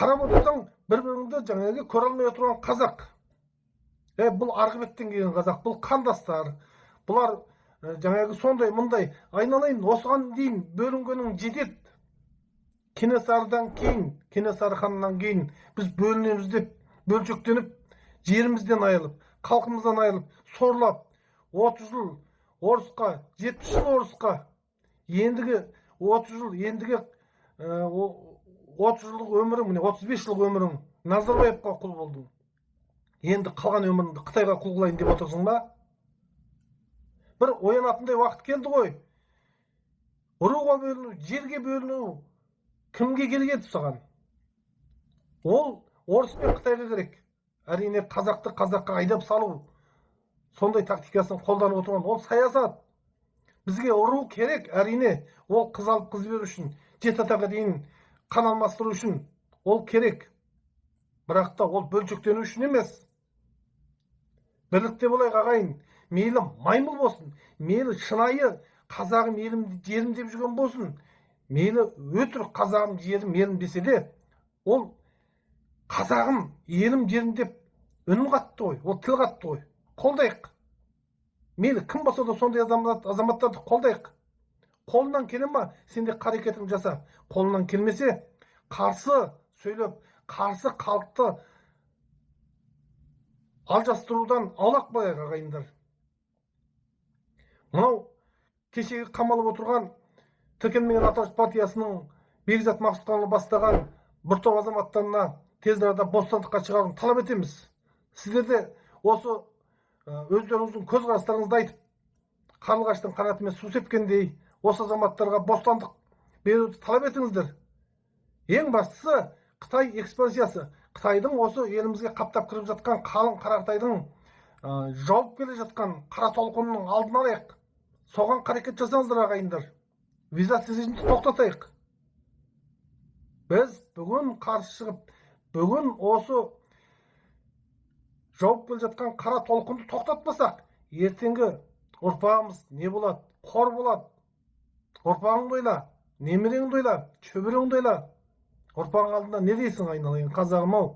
Қарап отырсаң, бір-біріңді жаңағы көре алмай отырған қазақ. Бұл арғы беттен келген қазақ, бұл қандастар. Бұлар жаңағы сондай мұндай айналайын осыған дейін бөлінгенің жетеді. Кенесарыдан кейін, Кенесары ханнан кейін біз бөлінеміз деп, бөлшектеніп, жерімізден айылып, халқымыздан айылып, сорлап, 30 жыл орысқа, 70 жыл орысқа, ендігі 30 жыл, ендігі 30 жылдық өмірің, 35 жылдық өмірің Назарбаевқа құл болдың. Енді қалған өміріңді Қытайға құл қылайын деп отырсың ба? Бір оянатындай уақыт келді ғой. Руға бөліну, жерге бөліну кімге керек саған? Ол орыс пен Қытайға керек. Әрине қазақты қазаққа айдап салу, сондай тактикасын қолданып отырған ол саясат. Бізге ұру керек, әрине. Ол қыз алып қыз беру үшін, 7 атаға дейін қан алмастыру үшін ол керек. Бірақ та ол бөлшектену үшін емес. Бірлікте болайық ағайын. Мейлі маймыл болсын, мейлі шынайы қазағым елім жерім деп жүрген болсын, мейлі өтірік қазағым жерім елім десе де, ол қазағым елім жерім деп үнін қатты ғой, ол тіл қатты ғой. Қолдайық. Мейлі кім болса да сондай азаматтарды қолдайық. Қолынан келе ма, сен де қарекетіңді жаса. Қолынан келмесе, қарсы сөйлеп, қарсы халықты алжастырудан аулақ болайық ағайындар. Мынау кешегі қамалып отырған тіркелмеген аталмыш партиясының Бекзат Мақсұтханұлы бастаған бір топ азаматтарына тез арада бостандыққа шығаруын талап етеміз. Сіздер де осы өздеріңіздің көзқарастарыңызды айтып, қарлығаштың қанатымен су сепкендей осы азаматтарға бостандық беруді талап етіңіздер. Ең бастысы Қытай экспансиясы. Қытайдың осы елімізге қаптап кіріп жатқан қалың Қарақытайдың жауып келе жатқан қара толқынының алдын алайық. Соған қарекет жасаңыздар ағайындар. Визасыз режимді тоқтатайық. Біз бүгін қарсы шығып, бүгін осы жауып келе жатқан қара толқынды тоқтатпасақ, ертеңгі ұрпағымыз не болады? Қор болады. Ұрпағыңды ойла, немереңді ойла, шөбереңді ойла. Ұрпағың алдында не дейсің айналайын қазағым ау?